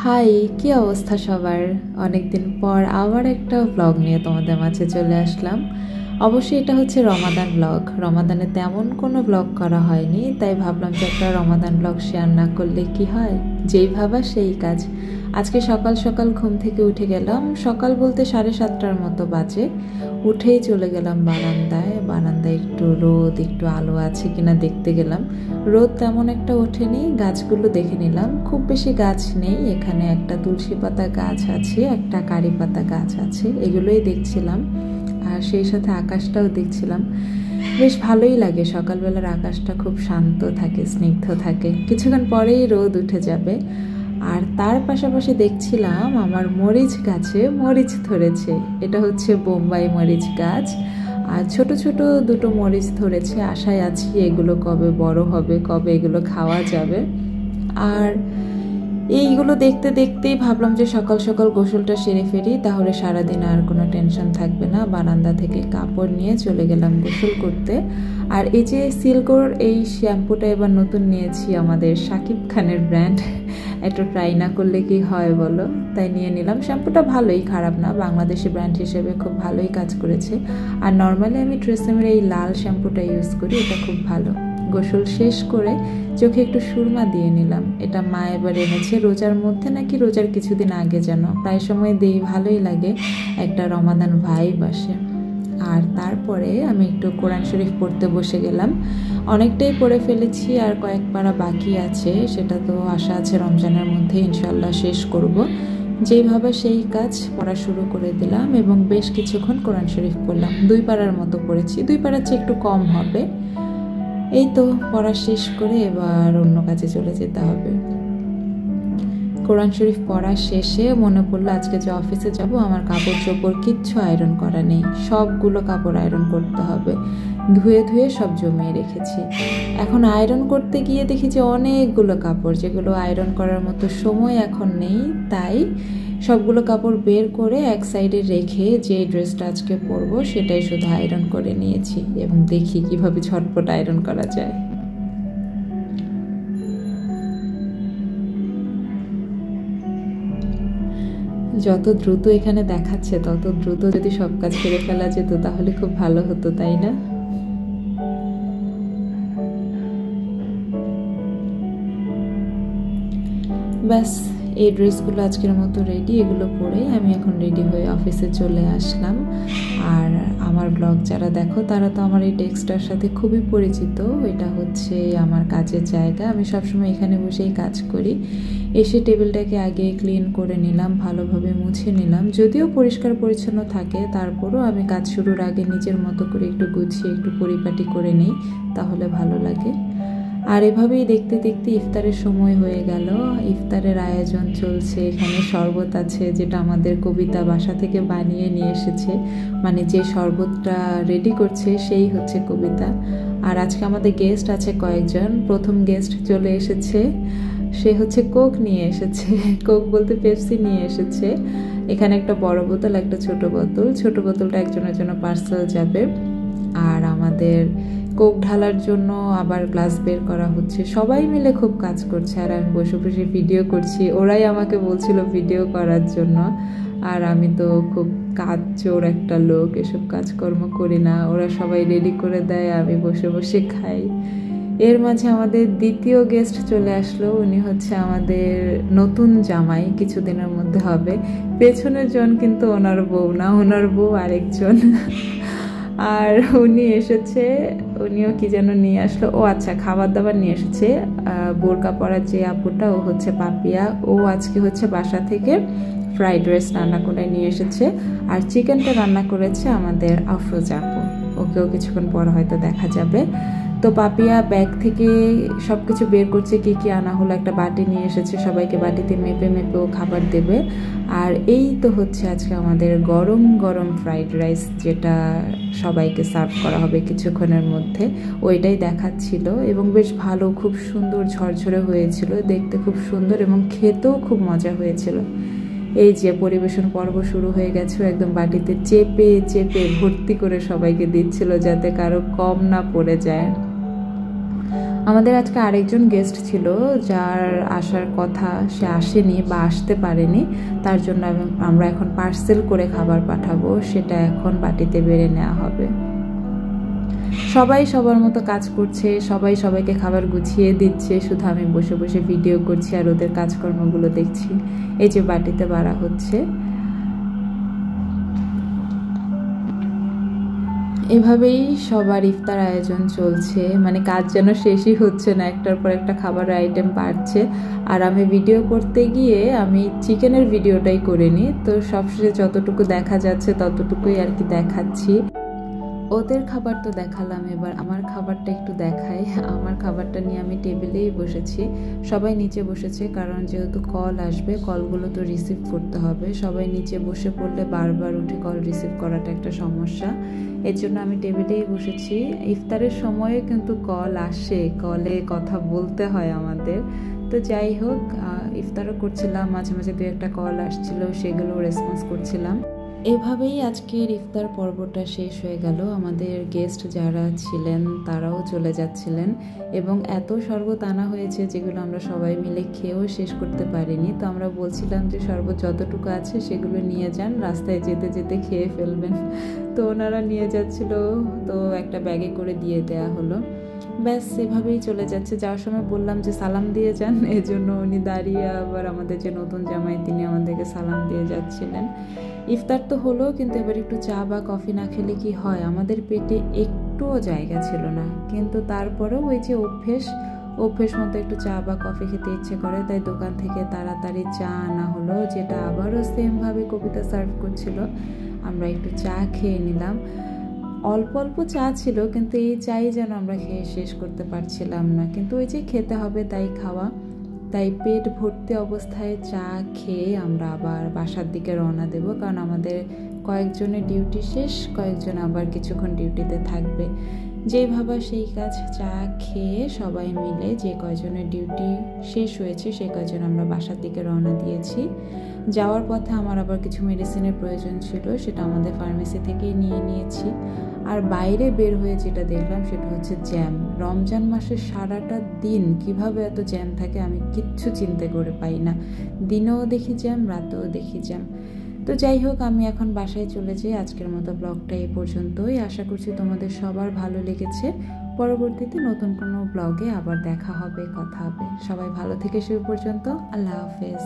High, কি অবস্থা সবার? অনেকদিন পর আবার একটা ব্লগ নিয়ে তোমাদের মাঝে চলে আসলাম। অবশ্যই এটা হচ্ছে রমাদান ব্লগ। রমাদানে তেমন কোনো ব্লগ করা হয়নি, তাই ভাবলাম যে একটা রমাদান ব্লগ শেয়ার না করলে কি হয়। যেই ভাবা সেই কাজ। আজকে সকাল সকাল ঘুম থেকে উঠে গেলাম, সকাল বলতে 7:30টার মতো বাজে। উঠেই চলে গেলাম বারান্দায় একটু রোদ একটু আলো আছে কিনা দেখতে গেলাম। রোদ তেমন একটা ওঠেনি, গাছগুলো দেখে নিলাম। খুব বেশি গাছ নেই এখানে, একটা তুলসী পাতা গাছ আছে, একটা কারি পাতা গাছ আছে, এগুলোই দেখছিলাম। আর সেই সাথে আকাশটাও দেখছিলাম। বেশ ভালোই লাগে, সকালবেলার আকাশটা খুব শান্ত থাকে, স্নিগ্ধ থাকে। কিছুক্ষণ পরেই রোদ উঠে যাবে। আর তার পাশাপাশি দেখছিলাম আমার মরিচ গাছে মরিচ ধরেছে। এটা হচ্ছে বোম্বাই মরিচ গাছ। আর ছোট ছোট দুটো মরিচ ধরেছে, আশায় আছি এগুলো কবে বড় হবে, কবে এগুলো খাওয়া যাবে। আর এইগুলো দেখতে দেখতেই ভাবলাম যে সকাল সকাল গোসলটা সেরে ফেলি, তাহলে সারাদিন আর কোনো টেনশন থাকবে না। বারান্দা থেকে কাপড় নিয়ে চলে গেলাম গোসল করতে। আর এই যে সিল্কোর এই শ্যাম্পুটা এবার নতুন নিয়েছি, আমাদের শাকিব খানের ব্র্যান্ড। একটু ট্রাই না করলে কি হয় বলো, তাই নিয়ে নিলাম। শ্যাম্পুটা ভালোই, খারাপ না, বাংলাদেশি ব্র্যান্ড হিসেবে খুব ভালোই কাজ করেছে। আর নর্মালি আমি ট্রেসেমের এই লাল শ্যাম্পুটা ইউজ করি, এটা খুব ভালো। গোসল শেষ করে চোখে একটু সুরমা দিয়ে নিলাম। এটা মা এবার এনেছে, রোজার মধ্যে নাকি রোজার কিছুদিন আগে যেন, প্রায় সময় দিই, ভালোই লাগে, একটা রমাদান ভাইব আসে। আর তারপরে আমি একটু কোরআন শরীফ পড়তে বসে গেলাম। অনেকটাই পড়ে ফেলেছি, আর কয়েক পারা বাকি আছে, সেটা তো আশা আছে রমজানের মধ্যে ইনশাল্লাহ শেষ করব। যেইভাবে সেই কাজ পড়া শুরু করে দিলাম এবং বেশ কিছুক্ষণ কোরআন শরীফ পড়লাম। 2 পারার মতো পড়েছি, 2 পারার চেয়ে একটু কম হবে। এই তো পড়া শেষ করে এবার অন্য কাজে চলে যেতে হবে। কোরআন শরীফ পড়া শেষে মনে পড়লো আজকে যে অফিসে যাব, আমার কাপড় চোপড় কিচ্ছু আয়রন করা নেই, সবগুলো কাপড় আয়রন করতে হবে। ধুয়ে ধুয়ে সব জমিয়ে রেখেছি। এখন আয়রন করতে গিয়ে দেখি যে অনেকগুলো কাপড়, যেগুলো আয়রন করার মতো সময় এখন নেই, তাই সবগুলো কাপড় বের করে এক সাইডে রেখে যে ড্রেসটা আজকে পরবো সেটাই শুধু আয়রন করে নিয়েছি, এবং দেখি কিভাবে ঝটপট আয়রন করা যায়। যত দ্রুত এখানে দেখাচ্ছে তত দ্রুত যদি সব কাজ করে ফেলা যেত তাহলে খুব ভালো হতো, তাই না? ব্যাস, এই ড্রেসগুলো আজকের মতো রেডি। এগুলো পরেই আমি এখন রেডি হয়ে অফিসে চলে আসলাম। আর আমার ব্লগ যারা দেখো তারা তো আমার এই ডেস্কটার সাথে খুবই পরিচিত। এটা হচ্ছে আমার কাজের জায়গা, আমি সবসময় এখানে বসেই কাজ করি। এসে টেবিলটাকে আগে ক্লিন করে নিলাম, ভালোভাবে মুছে নিলাম। যদিও পরিষ্কার পরিচ্ছন্ন থাকে, তারপরও আমি কাজ শুরুর আগে নিজের মতো করে একটু গুছিয়ে একটু পরিপাটি করে নিই, তাহলে ভালো লাগে। আর এভাবেই দেখতে দেখতে ইফতারের সময় হয়ে গেল। ইফতারের আয়োজন চলছে, এখানে শরবত আছে, যেটা আমাদের কবিতা বাসা থেকে বানিয়ে নিয়ে এসেছে। মানে যে শরবতটা রেডি করছে সেই হচ্ছে কবিতা। আর আজকে আমাদের গেস্ট আছে কয়েকজন। প্রথম গেস্ট চলে এসেছে, সে হচ্ছে কোক নিয়ে এসেছে। কোক বলতে পেপসি নিয়ে এসেছে। এখানে একটা বড় বোতল, একটা ছোট বোতল। ছোট বোতলটা একজনের জন্য পার্সেল যাবে। আর আমাদের কোক ঢালার জন্য আবার গ্লাস বের করা হচ্ছে। সবাই মিলে খুব কাজ করছে, আর আমি বসে বসে ভিডিও করছি। ওরাই আমাকে বলছিল ভিডিও করার জন্য, আর আমি তো খুব কাজচোর একটা লোক, এসব কাজকর্ম করি না। ওরা সবাই রেডি করে দেয়, আমি বসে বসে খাই। এর মাঝে আমাদের দ্বিতীয় গেস্ট চলে আসলো। উনি হচ্ছে আমাদের নতুন জামাই, কিছুদিনের মধ্যে হবে। পেছনের জন কিন্তু ওনার বউ না, ওনার বউ আরেকজন। আর উনি এসেছে, উনিও কি যেন নিয়ে আসলো, ও আচ্ছা খাবার দাবার নিয়ে এসেছে। বোরকা পরার যে আপুটা, ও হচ্ছে পাপিয়া, ও আজকে হচ্ছে বাসা থেকে ফ্রাইড রাইস রান্না করে নিয়ে এসেছে। আর চিকেনটা রান্না করেছে আমাদের আফরোজা আপু, ওকেও কিছুক্ষণ পর হয়তো দেখা যাবে। তো পাপিয়া ব্যাগ থেকে সব কিছু বের করছে, কি কি আনা হলো। একটা বাটি নিয়ে এসেছে, সবাইকে বাটিতে মেপে মেপে ও খাবার দেবে। আর এই তো হচ্ছে আজকে আমাদের গরম গরম ফ্রাইড রাইস, যেটা সবাইকে সার্ভ করা হবে কিছুক্ষণের মধ্যে, ওইটাই দেখাচ্ছিল। এবং বেশ ভালো, খুব সুন্দর ঝরঝরে হয়েছিল, দেখতে খুব সুন্দর এবং খেতেও খুব মজা হয়েছিল। এই যে পরিবেশন পর্ব শুরু হয়ে গেছে, একদম বাটিতে চেপে চেপে ভর্তি করে সবাইকে দিচ্ছিল, যাতে কারো কম না পড়ে যায়। আমাদের আজকে আরেকজন গেস্ট ছিল, যার আসার কথা, সে আসেনি বা আসতে পারেনি। তার জন্য আমরা এখন পার্সেল করে খাবার পাঠাবো, সেটা এখন বাটিতে বেড়ে নেওয়া হবে। সবাই সবার মতো কাজ করছে, সবাই সবাইকে খাবার গুছিয়ে দিচ্ছে, শুধু আমি বসে বসে ভিডিও করছি আর ওদের কাজকর্মগুলো দেখছি। এই যে বাটিতে বাড়া হচ্ছে। এভাবেই সবার ইফতার আয়োজন চলছে, মানে কাজ যেন শেষই হচ্ছে না, একটার পর একটা খাবারের আইটেম বাড়ছে। আর আমি ভিডিও করতে গিয়ে আমি চিকেনের ভিডিওটাই করিনি, তো সবশেষে যতটুকু দেখা যাচ্ছে ততটুকুই আর কি দেখাচ্ছি। ওদের খাবার তো দেখালাম, এবার আমার খাবারটা একটু দেখাই। আমার খাবারটা নিয়ে আমি টেবিলেই বসেছি, সবাই নিচে বসেছে, কারণ যেহেতু কল আসবে, কলগুলো তো রিসিভ করতে হবে। সবাই নিচে বসে পড়লে বারবার উঠে কল রিসিভ করাটা একটা সমস্যা, এর জন্য আমি টেবিলেই বসেছি। ইফতারের সময়ে কিন্তু কল আসে, কলে কথা বলতে হয় আমাদের। তো যাই হোক, ইফতারও করছিলাম, মাঝে মাঝে দু একটা কল আসছিল, সেগুলো রেসপন্স করছিলাম। এভাবেই আজকের ইফতার পর্বটা শেষ হয়ে গেল। আমাদের গেস্ট যারা ছিলেন তারাও চলে যাচ্ছিলেন, এবং এত শরবত আনা হয়েছে যেগুলো আমরা সবাই মিলে খেয়েও শেষ করতে পারিনি। তো আমরা বলছিলাম যে শরবত যতটুকু আছে সেগুলো নিয়ে যান, রাস্তায় যেতে যেতে খেয়ে ফেলবেন। তো ওনারা নিয়ে যাচ্ছিল, তো একটা ব্যাগে করে দিয়ে দেয়া হলো। ব্যাস এভাবেই চলে যাচ্ছে। যাওয়ার সময় বললাম যে সালাম দিয়ে যান, এই জন্য উনি দাঁড়িয়ে আবার আমাদের যে নতুন জামাই তিনি আমাদেরকে সালাম দিয়ে যাচ্ছিলেন। ইফতার তো হলো, কিন্তু এবার একটু চা বা কফি না খেলে কি হয়, আমাদের পেটে একটুও জায়গা ছিল না, কিন্তু তারপরেও ওই যে অভ্যেস মতো একটু চা বা কফি খেতে ইচ্ছে করে, তাই দোকান থেকে তাড়াতাড়ি চা আনা হলো, যেটা আবারও সেমভাবে কবিতা সার্ভ করছিল। আমরা একটু চা খেয়ে নিলাম। অল্প অল্প চা ছিল, কিন্তু এই চাই যেন আমরা খেয়ে শেষ করতে পারছিলাম না, কিন্তু ওই যে খেতে হবে তাই খাওয়া। তাই পেট ভর্তি অবস্থায় চা খেয়ে আমরা আবার বাসার দিকে রওনা দেব, কারণ আমাদের কয়েকজনের ডিউটি শেষ, কয়েকজন আবার কিছুক্ষণ ডিউটিতে থাকবে। যেই ভাবা সেই কাজ, চা খেয়ে সবাই মিলে যে কয়জনের ডিউটি শেষ হয়েছে সেই কয়জন আমরা বাসার দিকে রওনা দিয়েছি। যাওয়ার পথে আমার আবার কিছু মেডিসিনের প্রয়োজন ছিল, সেটা আমাদের ফার্মেসি থেকেই নিয়ে নিয়েছি। আর বাইরে বের হয়ে যেটা দেখলাম সেটা হচ্ছে জ্যাম। রমজান মাসের সারাটা দিন কিভাবে এত জ্যাম থাকে আমি কিচ্ছু চিন্তা করে পাই না, দিনেও দেখি জ্যাম, রাতেও দেখি জ্যাম। তো যাই হোক, আমি এখন বাসায় চলে যাই। আজকের মতো ব্লগটা এই পর্যন্তই। আশা করছি তোমাদের সবার ভালো লেগেছে। পরবর্তীতে নতুন কোনো ব্লগে আবার দেখা হবে, কথা হবে। সবাই ভালো থেকে সে পর্যন্ত, আল্লাহ হাফেজ।